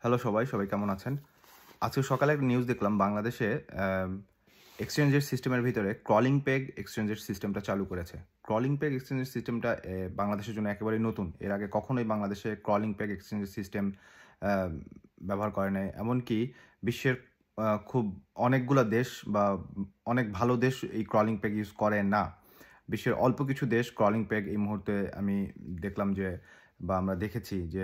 Hello সবাই কেমন আছেন? আজকে সকালে একটা নিউজ দেখলাম বাংলাদেশে এক্সচেঞ্জের সিস্টেমের ভিতরে ক্রলিং পেগ এক্সচেঞ্জের সিস্টেমটা চালু করেছে। ক্রলিং পেগ এক্সচেঞ্জের সিস্টেমটা বাংলাদেশের জন্য একেবারেই নতুন। এর আগে কখনোই বাংলাদেশে ক্রলিং পেগ এক্সচেঞ্জের সিস্টেম আ ব্যবহার করে নাই। এমনকি বিশ্বের খুব অনেকগুলা দেশ বা অনেক ভালো দেশ এই ক্রলিং পেগ ইউজ করে না। বিশ্বের অল্প কিছু দেশ ক্রলিং পেগ এই মুহূর্তে আমি দেখলাম যে বা আমরা দেখেছি যে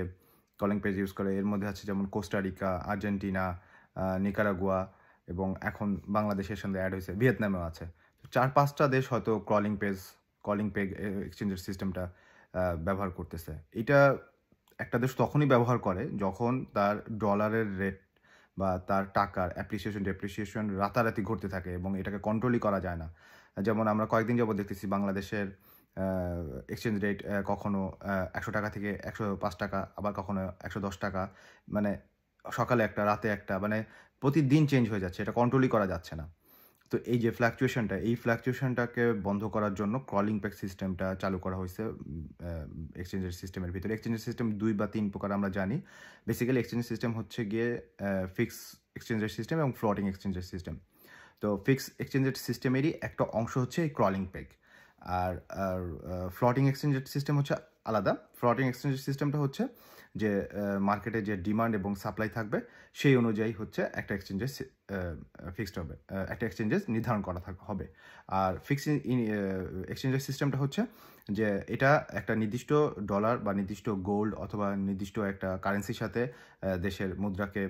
কলিং পেজ ইউজ করে। এর মধ্যে আছে যেমন কোস্টারিকা, আর্জেন্টিনা, নিকারাগুয়া এবং এখন বাংলাদেশের সঙ্গে অ্যাড হয়েছে, ভিয়েতনামেও আছে। ৪-৫টা দেশ হয়তো কলিং পেগ এক্সচেঞ্জের সিস্টেমটা ব্যবহার করতেছে। এটা একটা দেশ তখনই ব্যবহার করে যখন তার ডলারের রেট বা তার টাকার ডেপ্রিসিয়েশন রাতারাতি ঘটতে থাকে এবং এটাকে কন্ট্রোলই করা যায় না। যেমন আমরা কয়েকদিন যাবত দেখতেছি বাংলাদেশের এক্সচেঞ্জ রেট কখনো ৳১০০ থেকে ৳১০৫, আবার কখনো ৳১১০। মানে সকালে একটা, রাতে একটা, মানে প্রতিদিন চেঞ্জ হয়ে যাচ্ছে। এটা কন্ট্রোলই করা যাচ্ছে না। তো এই যে এই ফ্লাকচুয়েশনটাকে বন্ধ করার জন্য ক্রলিং পেগ সিস্টেমটা চালু করা হইছে এক্সচেঞ্জের সিস্টেমের ভিতরে। এক্সচেঞ্জের সিস্টেম ২ বা ৩ প্রকার আমরা জানি। বেসিক্যালি এক্সচেঞ্জের সিস্টেম হচ্ছে গিয়ে ফিক্স এক্সচেঞ্জের সিস্টেম এবং ফ্লোটিং এক্সচেঞ্জের সিস্টেম। তো ফিক্স এক্সচেঞ্জের সিস্টেমেরই একটা অংশ হচ্ছে এই ক্রলিং পেগ। আর আর ফ্লোটিং এক্সচেঞ্জের সিস্টেম হচ্ছে আলাদা। ফ্লোটিং এক্সচেঞ্জের সিস্টেমটা হচ্ছে যে মার্কেটে যে ডিমান্ড এবং সাপ্লাই থাকবে সেই অনুযায়ী হচ্ছে একটা এক্সচেঞ্জের ফিক্সড হবে, একটা এক্সচেঞ্জেস নির্ধারণ করা হবে। আর এক্সচেঞ্জের সিস্টেমটা হচ্ছে যে এটা একটা নির্দিষ্ট ডলার বা নির্দিষ্ট গোল্ড অথবা নির্দিষ্ট একটা কারেন্সির সাথে দেশের মুদ্রাকে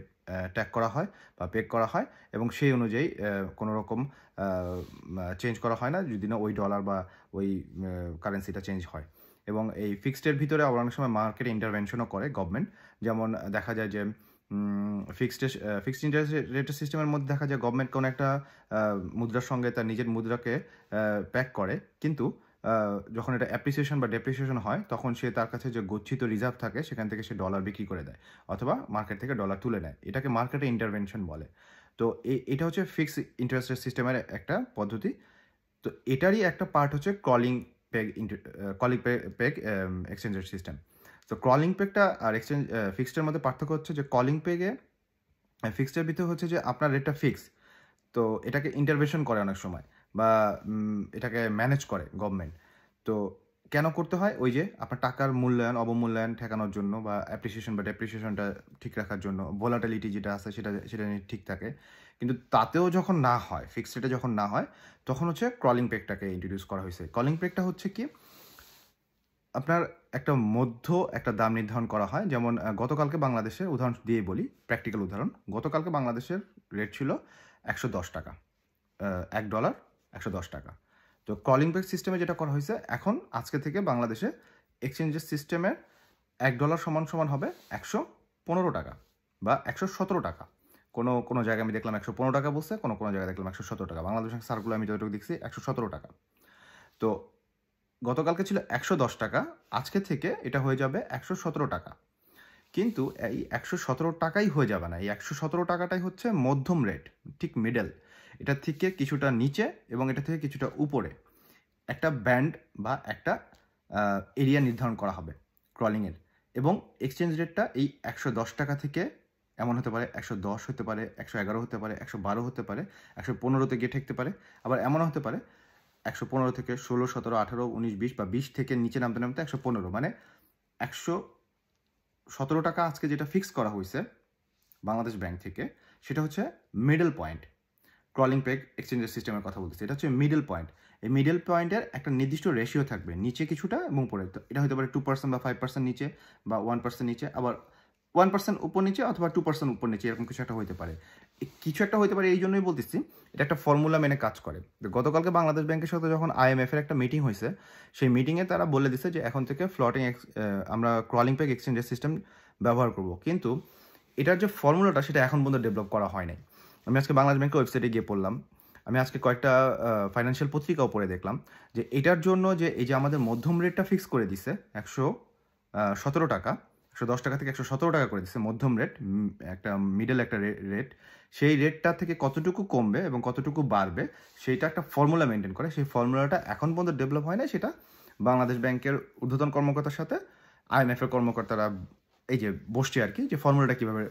ট্যাগ করা হয় বা পেগ করা হয় এবং সেই অনুযায়ী কোনো রকম চেঞ্জ করা হয় না যদি না ওই ডলার বা ওই কারেন্সিটা চেঞ্জ হয়। এবং এই ফিক্সডের ভিতরে আবার অনেক সময় মার্কেটে ইন্টারভেনশনও করে গভর্নমেন্ট। যেমন দেখা যায় যে ফিক্সড ইন্টারেস্ট রেটের সিস্টেমের মধ্যে দেখা যায় গভর্নমেন্ট কোনো একটা মুদ্রার সঙ্গে তার নিজের মুদ্রাকে প্যাক করে, কিন্তু যখন এটা অ্যাপ্রিসিয়েশন বা ডেপ্রিসিয়েশন হয় তখন সে তার কাছে যে গচ্ছিত রিজার্ভ থাকে সেখান থেকে সে ডলার বিক্রি করে দেয় অথবা মার্কেট থেকে ডলার তুলে নেয়। এটাকে মার্কেটে ইন্টারভেনশন বলে। তো এটা হচ্ছে ফিক্সড ইন্টারেস্ট রেট সিস্টেমের একটা পদ্ধতি। তো এটারই একটা পার্ট হচ্ছে কলিং পেগ এক্সচেঞ্জের সিস্টেম। তো ক্রলিং পেগটা আর ফিক্সডের মধ্যে পার্থক্য হচ্ছে যে কলিং পেগে ফিক্সডের ভিতরে হচ্ছে যে আপনার রেটটা ফিক্স। তো এটাকে ইন্টারভেনশন করে অনেক সময় বা এটাকে ম্যানেজ করে গভর্নমেন্ট। তো কেন করতে হয়? ওই যে আপনার টাকার মূল্যায়ন, অবমূল্যায়ন ঠেকানোর জন্য বা অ্যাপ্রিসিয়েশন বা ডেপ্রিসিয়েশনটা ঠিক রাখার জন্য, ভোলাটিলিটি যেটা আছে সেটা নিয়ে ঠিক থাকে। কিন্তু তাতেও যখন না হয়, ফিক্সড রেটে যখন না হয়, তখন হচ্ছে ক্রলিং পেগটাকে ইন্ট্রোডিউস করা হয়েছে। কলিং পেগটা হচ্ছে কি? আপনার একটা দাম নির্ধারণ করা হয়। যেমন গতকালকে বাংলাদেশের উদাহরণ দিয়েই বলি, প্র্যাকটিক্যাল উদাহরণ। গতকালকে বাংলাদেশের রেট ছিল ৳১১০। $১ ৳১১০। তো কলিং পেগ সিস্টেমে যেটা করা হয়েছে, এখন আজকে থেকে বাংলাদেশে এক্সচেঞ্জের সিস্টেমের $১ সমান হবে ৳১১৫ বা ৳১১৭। কোনো জায়গায় আমি দেখলাম ৳১১৫ বলছে, কোনো জায়গায় দেখলাম ৳১১৭। বাংলাদেশ ব্যাংক সার্কুলার আমি যতটুকু দেখছি ৳১১৭। তো গতকালকে ছিল ৳১১০, আজকে থেকে এটা হয়ে যাবে ৳১১৭। কিন্তু এই ৳১১৭ হয়ে যাবে না। এই ৳১১৭টাই হচ্ছে মধ্যম রেট, ঠিক মিডল। এটার থেকে কিছুটা নিচে এবং এটা থেকে কিছুটা উপরে একটা ব্যান্ড বা একটা এরিয়া নির্ধারণ করা হবে ক্রলিংয়ের। এবং এক্সচেঞ্জ রেটটা এই ৳১১০ থেকে এমন হতে পারে ১১০ হতে পারে, ১১১ হতে পারে, ১১২ হতে পারে, ১১৫তে গিয়ে ঠেকতে পারে। আবার এমনও হতে পারে ১১৫ থেকে ১৬, ১৭, ১৮, ১৯, ২০ বা ২০ থেকে নিচে নামতে ১১৫, মানে ৳১১৭ আজকে যেটা ফিক্স করা হয়েছে বাংলাদেশ ব্যাংক থেকে, সেটা হচ্ছে মিডল পয়েন্ট। ক্রলিং পেগ এক্সচেঞ্জের সিস্টেমের কথা বলতেছি। এটা হচ্ছে মিডল পয়েন্ট। এই মিডল পয়েন্টের একটা নির্দিষ্ট রেশিও থাকবে, নিচে কিছুটা এবং উপরে। তো এটা হতে পারে 2% বা 5% নিচে বা 1% নিচে, আবার 1% উপর নিচে অথবা 2% উপর নিচে, এরকম কিছু একটা হইতে পারে। কিছু একটা হইতে পারে এই জন্যই বলতেছি, এটা একটা ফর্মুলা মেনে কাজ করে। তো গতকালকে বাংলাদেশ ব্যাংকের সাথে যখন IMF এর একটা মিটিং হয়েছে, সেই মিটিংয়ে তারা বলে দিছে যে এখন থেকে আমরা ক্রলিং পেগ এক্সচেঞ্জের সিস্টেম ব্যবহার করব। কিন্তু এটার যে ফর্মুলাটা সেটা এখন পর্যন্ত ডেভেলপ করা হয় নাই। আমি আজকে বাংলাদেশ ব্যাংকের ওয়েবসাইটে গিয়ে পড়লাম। আমি আজকে কয়েকটা ফাইন্যান্সিয়াল পত্রিকাও পড়ে দেখলাম যে এটার জন্য যে এই যে আমাদের মধ্যম রেটটা ফিক্স করে দিছে ৳১১৭, ৳১১০ থেকে ৳১১৭ করে দিছে মধ্যম রেট, একটা মিডল একটা রেট। সেই রেটটা থেকে কতটুকু কমবে এবং কতটুকু বাড়বে সেইটা একটা ফর্মুলা মেনটেন করে। সেই ফর্মুলাটা এখন পর্যন্ত ডেভেলপ হয় নাই। সেটা বাংলাদেশ ব্যাংকের ঊর্ধ্বতন কর্মকর্তার সাথে IMF এর কর্মকর্তারা এই যে বসছে আর কি, যে ফর্মুলাটা কীভাবে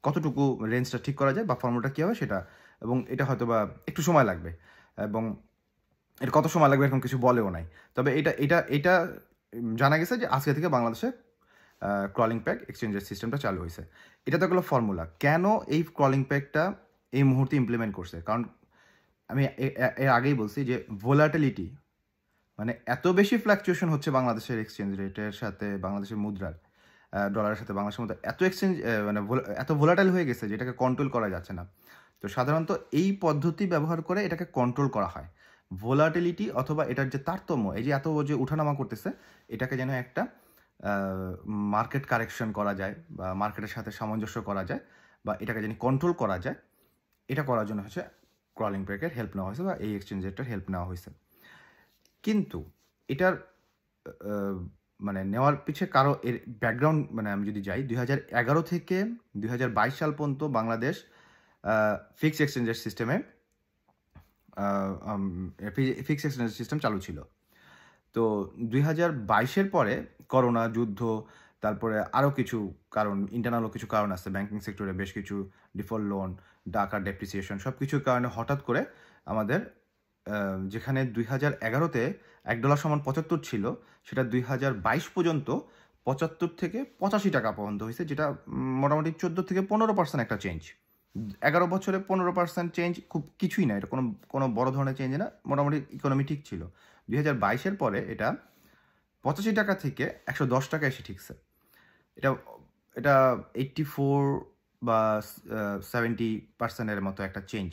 কতটুকু রেঞ্জটা ঠিক করা যায় বা ফর্মুলাটা কী হবে সেটা, এবং এটা হয়তো বা একটু সময় লাগবে, এবং এটা কত সময় লাগবে এরকম কিছু বলেও নাই। তবে এটা এটা এটা জানা গেছে যে আজকে থেকে বাংলাদেশে ক্রলিং প্যাগ এক্সচেঞ্জের সিস্টেমটা চালু হয়েছে। এটা তো গেলো ফর্মুলা। কেন এই ক্রলিং প্যাগটা এই মুহূর্তে ইমপ্লিমেন্ট করছে? কারণ আমি এর আগেই বলছি যে ভোলাটিলিটি, মানে এত বেশি ফ্ল্যাকচুয়েশন হচ্ছে বাংলাদেশের এক্সচেঞ্জ রেটের সাথে, বাংলাদেশের মুদ্রার ডলারের সাথে বাংলাদেশের মধ্যে এত এক্সচেঞ্জ মানে এত ভোলাটাইল হয়ে গেছে যে এটাকে কন্ট্রোল করা যাচ্ছে না। তো সাধারণত এই পদ্ধতি ব্যবহার করে এটাকে কন্ট্রোল করা হয়। ভোলাটিলিটি অথবা এটার যে তারতম্য, এই যে এত যে উঠানামা করতেছে, এটাকে যেন একটা মার্কেট কারেকশন করা যায় বা মার্কেটের সাথে সামঞ্জস্য করা যায় বা এটাকে যেন কন্ট্রোল করা যায়, এটা করার জন্য হচ্ছে ক্রলিং প্যাগের হেল্প নেওয়া হয়েছে বা এই এক্সচেঞ্জ রেটের হেল্প নেওয়া হয়েছে। কিন্তু এটার মানে নেওয়ার পিছে কারো এর ব্যাকগ্রাউন্ড, মানে আমি যদি যাই 2011 থেকে 2022 সাল পর্যন্ত বাংলাদেশ ফিক্সড এক্সচেঞ্জের সিস্টেমে ফিক্সড এক্সচেঞ্জ সিস্টেম চালু ছিল। তো 2022-এর পরে করোনা, যুদ্ধ, তারপরে আরও কিছু কারণ, ইন্টারনালও কিছু কারণ আছে, ব্যাংকিং সেক্টরে বেশ কিছু ডিফল্ট লোন, টাকা ডেপ্রিসিয়েশন, সব কিছুর কারণে হঠাৎ করে আমাদের যেখানে 2011-তে $1 সমান 75 ছিল, সেটা 2022 পর্যন্ত 75 থেকে 85 টাকা পর্যন্ত হয়েছে, যেটা মোটামুটি 14 থেকে 15% একটা চেঞ্জ। 11 বছরে 15% চেঞ্জ খুব কিছুই না, এটা কোনো বড় ধরনের চেঞ্জ না, মোটামুটি ইকোনমি ঠিক ছিল। 2022-এর পরে এটা 85 টাকা থেকে 110 টাকা এসে ঠিকছে। এটা এটা 84 বা 70%-এর মতো একটা চেঞ্জ,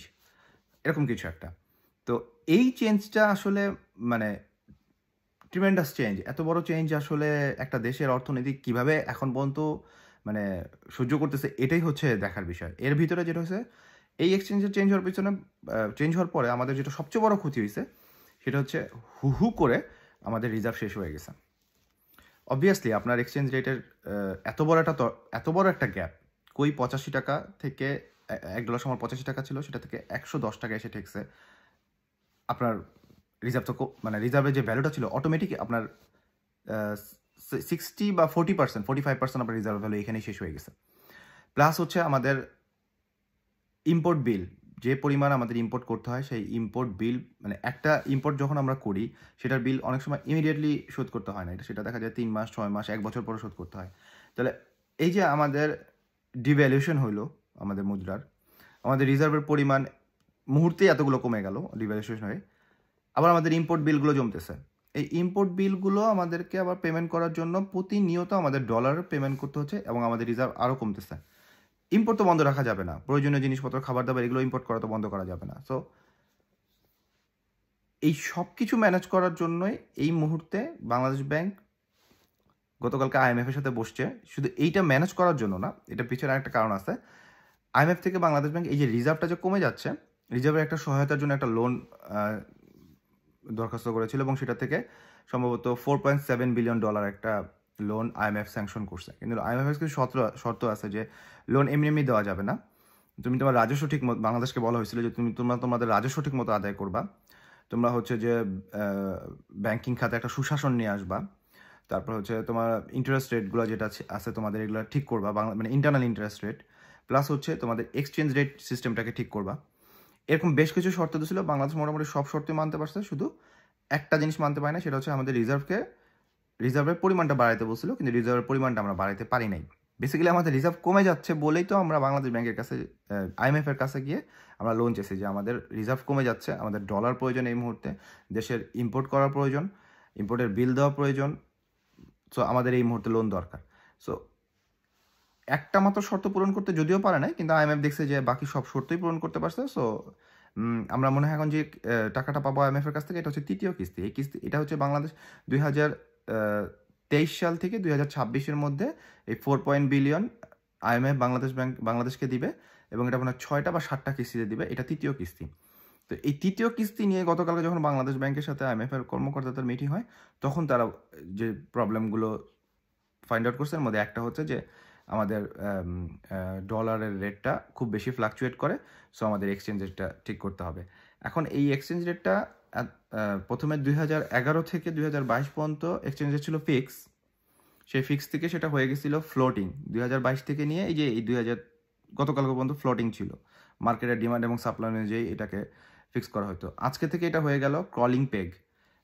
এরকম কিছু একটা। তো এই চেঞ্জটা আসলে মানে ট্রিমেন্ডাস চেঞ্জ। এত বড় চেঞ্জ আসলে একটা দেশের অর্থনীতি কিভাবে এখন পর্যন্ত মানে সহ্য করতেছে, এটাই হচ্ছে দেখার বিষয়। এর ভিতরে যেটা হচ্ছে, এই এক্সচেঞ্জের চেঞ্জ হওয়ার পিছনে চেঞ্জ হওয়ার পরে আমাদের যেটা সবচেয়ে বড় ক্ষতি হয়েছে, সেটা হচ্ছে হু করে আমাদের রিজার্ভ শেষ হয়ে গেছে। অবভিয়াসলি আপনার এক্সচেঞ্জ রেটের এত বড় একটা গ্যাপ, কই 85 টাকা থেকে $1 সমান 85 টাকা ছিল, সেটা থেকে 110 টাকা এসে ঠেকছে। আপনার রিজার্ভ তো মানে রিজার্ভের যে ভ্যালুটা ছিল অটোমেটিক আপনার 60 বা 40%, 45% আপনার রিজার্ভ ভ্যালু এখানেই শেষ হয়ে গেছে। প্লাস হচ্ছে আমাদের ইম্পোর্ট বিল, যে পরিমাণ আমাদের ইম্পোর্ট করতে হয়, সেই ইম্পোর্ট বিল, মানে একটা ইম্পোর্ট যখন আমরা করি সেটার বিল অনেক সময় ইমিডিয়েটলি শোধ করতে হয় না, সেটা দেখা যায় 3 মাস, 6 মাস, 1 বছর পরে শোধ করতে হয়। তাহলে এই যে আমাদের ডিভ্যালুয়েশন হইলো আমাদের মুদ্রার, আমাদের রিজার্ভের পরিমাণ মুহূর্তেই এতগুলো কমে গেল ডিভ্যালুয়েশন হয়ে, আবার আমাদের ইম্পোর্ট বিলগুলো জমতেছে। এই ইম্পোর্ট বিলগুলো আমাদেরকে আবার পেমেন্ট করার জন্য প্রতিনিয়ত আমাদের ডলার পেমেন্ট করতে হচ্ছে, এবং আমাদের রিজার্ভ আরও কমতেছে। ইম্পোর্ট তো বন্ধ রাখা যাবে না, প্রয়োজনীয় জিনিসপত্র, খাবার দাবার, এগুলো ইম্পোর্ট করা তো বন্ধ করা যাবে না। সো এই সব কিছু ম্যানেজ করার জন্যই এই মুহূর্তে বাংলাদেশ ব্যাংক গতকালকে IMF-এর সাথে বসছে। শুধু এইটা ম্যানেজ করার জন্য না, এটার পিছনে একটা কারণ আছে। IMF থেকে বাংলাদেশ ব্যাংক এই যে রিজার্ভটা যে কমে যাচ্ছে, রিজার্ভের একটা সহায়তার জন্য একটা লোন দরখাস্ত করেছিল, এবং সেটা থেকে সম্ভবত $4.7 বিলিয়ন একটা লোন IMF স্যাংশন করছে। কিন্তু IMF-এর কিছু শর্ত আছে যে লোন এমনি দেওয়া যাবে না, তুমি তোমার রাজস্ব ঠিক মতো, বাংলাদেশকে বলা হয়েছিল যে তোমাদের রাজস্ব ঠিক মতো আদায় করবা, তোমরা হচ্ছে যে ব্যাংকিং খাতে একটা সুশাসন নিয়ে আসবা, তারপর হচ্ছে তোমার ইন্টারেস্ট রেটগুলো যেটা আছে তোমাদের, এগুলো ঠিক করবা, মানে ইন্টারনাল ইন্টারেস্ট রেট, প্লাস হচ্ছে তোমাদের এক্সচেঞ্জ রেট সিস্টেমটাকে ঠিক করবা। এরকম বেশ কিছু শর্ত দিয়েছিল, বাংলাদেশ মোটামুটি সব শর্তই মানতে পারছে, শুধু একটা জিনিস মানতে পারে না, সেটা হচ্ছে আমাদের রিজার্ভের পরিমাণটা বাড়াইতে বলছিল, কিন্তু রিজার্ভের পরিমাণটা আমরা বাড়াইতে পারি নাই। বেসিক্যালি আমাদের রিজার্ভ কমে যাচ্ছে বলেই তো আমরা বাংলাদেশ ব্যাংকের কাছে, IMF-এর কাছে গিয়ে আমরা লোন চেয়েছি যে আমাদের রিজার্ভ কমে যাচ্ছে, আমাদের ডলার প্রয়োজন এই মুহূর্তে, দেশের ইম্পোর্ট করার প্রয়োজন, ইম্পোর্টের বিল দেওয়া প্রয়োজন, সো আমাদের এই মুহূর্তে লোন দরকার। সো একটা মাত্র শর্ত পূরণ করতে যদিও পারে নাই, কিন্তু IMF দেখছে যে বাকি সব শর্তই পূরণ করতে পারছে। সো আমরা মনে হয় এখন যে টাকাটা পাবো IMF-এর কাছ থেকে, এটা হচ্ছে তৃতীয় কিস্তি। এই কিস্তি এটা হচ্ছে বাংলাদেশ 2023 সাল থেকে 2026-এর মধ্যে এই 4 বিলিয়ন IMF বাংলাদেশকে দিবে, এবং এটা আপনার 6টা বা 7টা কিস্তিতে দিবে, এটা তৃতীয় কিস্তি। তো এই তৃতীয় কিস্তি নিয়ে গতকালকে যখন বাংলাদেশ ব্যাংকের সাথে IMF-এর কর্মকর্তাদের মিটিং হয়, তখন তারা যে প্রবলেমগুলো ফাইন্ড আউট করছে, এর মধ্যে একটা হচ্ছে যে আমাদের ডলারের রেটটা খুব বেশি ফ্লাকচুয়েট করে, সো আমাদের এক্সচেঞ্জ রেটটা ঠিক করতে হবে। এখন এই এক্সচেঞ্জ রেটটা প্রথমে 2011 থেকে 2022 পর্যন্ত এক্সচেঞ্জ রেট ছিল ফিক্স, সেই ফিক্স থেকে সেটা হয়ে গেছিল ফ্লোটিং। 2022 থেকে নিয়ে এই যে এই গতকালকে পর্যন্ত ফ্লোটিং ছিল, মার্কেটের ডিমান্ড এবং সাপ্লাই অনুযায়ী এটাকে ফিক্স করা হতো। আজকে থেকে এটা হয়ে গেল ক্রলিং পেগ,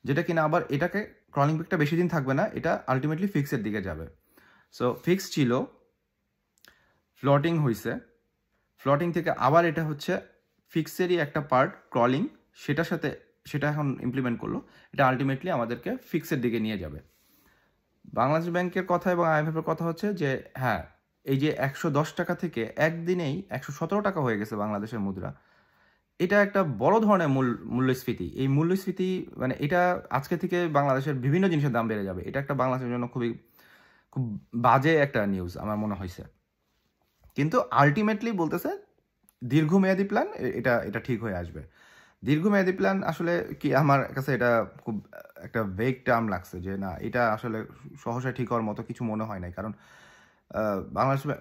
যেটা কিনা আবার এটাকে ক্রলিং পেগটা বেশি দিন থাকবে না, এটা আলটিমেটলি ফিক্সের দিকে যাবে। সো ফিক্স ছিল, ফ্লোটিং হয়েছে, ফ্লোটিং থেকে আবার এটা হচ্ছে ফিক্সেরই একটা পার্ট ক্রলিং, সেটা এখন ইমপ্লিমেন্ট করলো, এটা আলটিমেটলি আমাদেরকে ফিক্সের দিকে নিয়ে যাবে। বাংলাদেশ ব্যাংকের কথা এবং আইএমএফের কথা হচ্ছে যে হ্যাঁ, এই যে 110 টাকা থেকে একদিনেই 117 টাকা হয়ে গেছে বাংলাদেশের মুদ্রা, এটা একটা বড় ধরনের মূল্যস্ফীতি। এই মূল্যস্ফীতি মানে এটা আজকে থেকে বাংলাদেশের বিভিন্ন জিনিসের দাম বেড়ে যাবে, এটা একটা বাংলাদেশের জন্য খুব বাজে একটা নিউজ আমার মনে হয়েছে। কিন্তু আলটিমেটলি বলতেছে দীর্ঘমেয়াদী প্ল্যান এটা ঠিক হয়ে আসবে। দীর্ঘমেয়াদী প্ল্যান আসলে কি, আমার কাছে এটা খুব একটা ভেগ টার্ম লাগছে, যে না এটা আসলে সহসা ঠিক হওয়ার মতো কিছু মনে হয় নাই। কারণ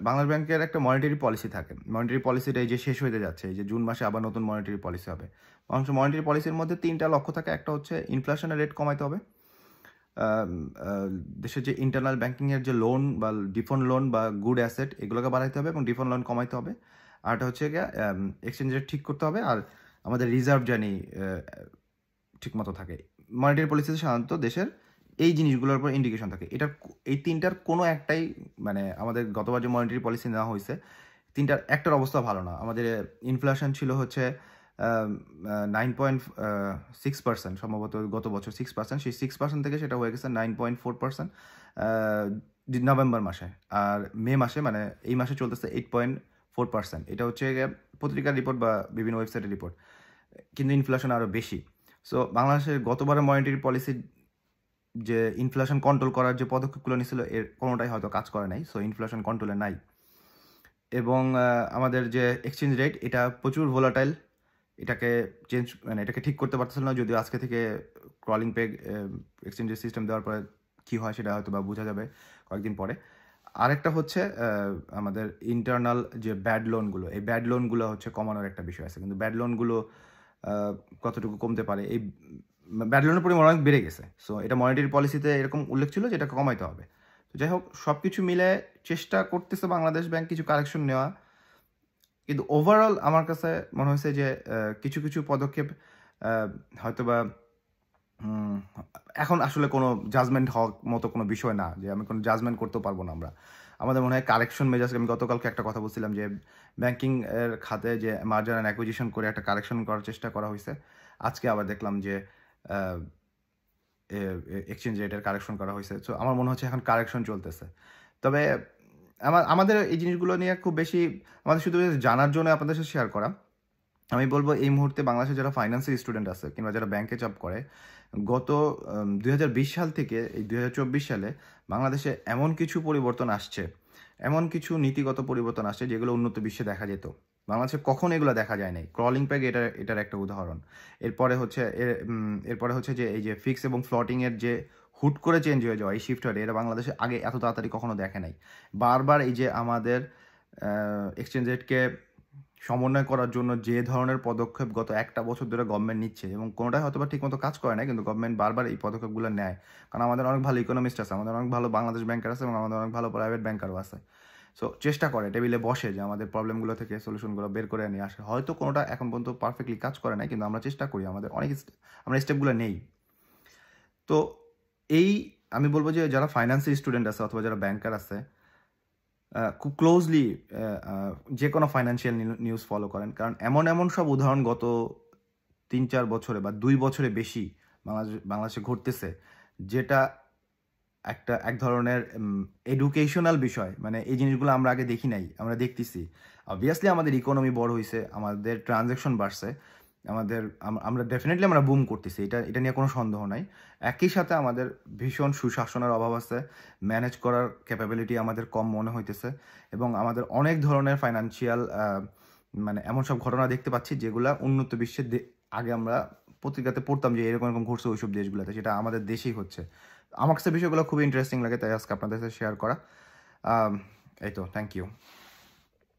বাংলাদেশ ব্যাংকের একটা মনিটারি পলিসি থাকে, মনিটারি পলিসিটা এই যে শেষ হতে যাচ্ছে, এই যে জুন মাসে আবার নতুন মনিটারি পলিসি হবে। মনিটারি পলিসির মধ্যে 3টা লক্ষ্য থাকে। একটা হচ্ছে ইনফ্লেশনের রেট কমাইতে হবে, দেশের যে ইন্টারনাল ব্যাংকিংয়ের যে লোন বা ডিফল্ট লোন বা গুড অ্যাসেট এগুলোকে বাড়াইতে হবে এবং ডিফল্ট লোন কমাইতে হবে। আর একটা হচ্ছে গিয়ে এক্সচেঞ্জ রেট ঠিক করতে হবে, আর আমাদের রিজার্ভ জানি ঠিক মতো থাকে। মনিটারি পলিসিতে সাধারণত দেশের এই জিনিসগুলোর উপর ইন্ডিকেশন থাকে। এই 3টার কোনো একটাই, মানে আমাদের গতবার যে মনিটারি পলিসি নেওয়া হয়েছে 3টার একটার অবস্থা ভালো না। আমাদের ইনফ্লেশন ছিল হচ্ছে 9.6%, সম্ভবত গত বছর 6%, সেই 6% থেকে সেটা হয়ে গেছে 9.4% নভেম্বর মাসে। আর মে মাসে, মানে এই মাসে চলতেছে 8.4%। এটা হচ্ছে পত্রিকার রিপোর্ট বা বিভিন্ন ওয়েবসাইটের রিপোর্ট, কিন্তু ইনফ্লেশন আরও বেশি। সো বাংলাদেশের গতবারের মনিটারি পলিসির যে ইনফ্লেশন কন্ট্রোল করার যে পদক্ষেপগুলো নিয়েছিল এর কোনোটাই হয়তো কাজ করে নাই, সো ইনফ্লেশন কন্ট্রোলে নাই। এবং আমাদের যে এক্সচেঞ্জ রেট এটা প্রচুর ভোলাটাইল, এটাকে এটাকে ঠিক করতে পারতেছিল না। যদিও আজকে থেকে ক্রলিং পেগ এক্সচেঞ্জের সিস্টেম দেওয়ার পরে কী হয় সেটা হয়তো বা বোঝা যাবে কয়েকদিন পরে। আরেকটা হচ্ছে আমাদের ইন্টারনাল যে ব্যাড লোনগুলো, এই ব্যাড লোনগুলো হচ্ছে কমানোর একটা বিষয় আছে, কিন্তু ব্যাড লোনগুলো কতটুকু কমতে পারে, এই ব্যাড লোনের পরিমাণ অনেক বেড়ে গেছে। সো এটা মনিটারি পলিসিতে এরকম উল্লেখ ছিল যে এটাকে কমাইতে হবে। তো যাই হোক, সব কিছু মিলে চেষ্টা করতেছে বাংলাদেশ ব্যাংক কিছু কারেকশন নেওয়া, কিন্তু ওভারঅল আমার কাছে মনে হয়েছে যে কিছু কিছু পদক্ষেপ হয়তোবা এখন আসলে কোনো জাজমেন্ট হওয়ার মতো কোনো বিষয় না, যে আমি কোনো জাজমেন্ট করতেও পারবো না আমরা। আমাদের মনে হয় কারেকশন মেজাজ, আমি গতকালকে একটা কথা বলছিলাম যে ব্যাংকিং এর খাতে যে মার্জার অ্যান্ড অ্যাকুইজিশন করে একটা কারেকশন করার চেষ্টা করা হয়েছে। আজকে আবার দেখলাম যে এক্সচেঞ্জ রেটের কারেকশন করা হয়েছে। সো আমার মনে হচ্ছে এখন কারেকশন চলতেছে। তবে আমাদের এই জিনিসগুলো নিয়ে খুব বেশি আমাদের শুধু জানার জন্য আপনাদের সাথে শেয়ার করা। আমি বলবো এই মুহূর্তে বাংলাদেশে যারা ফাইন্যান্সের স্টুডেন্ট আছে কিংবা যারা ব্যাংকে জব করে, গত 2020 সাল থেকে এই 2024 সালে বাংলাদেশে এমন কিছু পরিবর্তন আসছে, এমন কিছু নীতিগত পরিবর্তন আসছে যেগুলো উন্নত বিশ্বে দেখা যেত, বাংলাদেশে কখন এগুলো দেখা যায় নাই। ক্রলিং প্যাগ এটার একটা উদাহরণ। এরপরে হচ্ছে যে এই যে ফিক্স এবং ফ্লোটিংয়ের যে হুট করে চেঞ্জ হয়ে যাওয়া, এই শিফট হয়ে, এটা বাংলাদেশে আগে এত তাড়াতাড়ি কখনো দেখে নাই। বারবার এই যে আমাদের এক্সচেঞ্জ রেটকে সমন্বয় করার জন্য যে ধরনের পদক্ষেপ গত একটা বছর ধরে গভর্নমেন্ট নিচ্ছে, এবং কোনোটাই হয়তো বা ঠিকমতো কাজ করে না, কিন্তু গভর্নমেন্ট বারবার এই পদক্ষেপগুলো নেয়। কারণ আমাদের অনেক ভালো ইকোনমিস্ট আছে, আমাদের অনেক ভালো বাংলাদেশ ব্যাংকার আছে এবং আমাদের অনেক ভালো প্রাইভেট ব্যাংকারও আছে। সো চেষ্টা করে, টেবিলে বসে যে আমাদের প্রবলেমগুলো থেকে সলিউশনগুলো বের করে নিয়ে আসে। হয়তো কোনোটা এখন পর্যন্ত পারফেক্টলি কাজ করে না, কিন্তু আমরা চেষ্টা করি, আমরা স্টেপগুলো নেই। তো আমি বলবো যে যারা ফাইন্যান্সের স্টুডেন্ট আছে অথবা যারা ব্যাংকার আছে, খুব ক্লোজলি যে কোনো ফাইন্যান্সিয়াল নিউজ ফলো করেন, কারণ এমন সব উদাহরণ গত 3-4 বছরে বা 2 বছরে বেশি বাংলাদেশে ঘটতেছে, যেটা এক ধরনের এডুকেশনাল বিষয়। মানে এই জিনিসগুলো আমরা আগে দেখি নাই, আমরা দেখতেছি। অবভিয়াসলি আমাদের ইকোনমি বড় হয়েছে, আমাদের ট্রানজ্যাকশন বাড়ছে, আমরা ডেফিনেটলি আমরা বুম করতেছি, এটা নিয়ে কোনো সন্দেহ নাই। একই সাথে আমাদের ভীষণ সুশাসনের অভাব আছে, ম্যানেজ করার ক্যাপাবিলিটি আমাদের কম মনে হইতেছে, এবং আমাদের অনেক ধরনের ফাইন্যান্সিয়াল মানে এমন সব ঘটনা দেখতে পাচ্ছি যেগুলো উন্নত বিশ্বের আগে আমরা পত্রিকাতে পড়তাম যে এরকম ঘটছে ওইসব দেশগুলোতে, সেটা আমাদের দেশেই হচ্ছে। আমার কাছে বিষয়গুলো খুব ইন্টারেস্টিং লাগে, তাই আজকে আপনাদের সাথে শেয়ার করা। এই তো, থ্যাংক ইউ।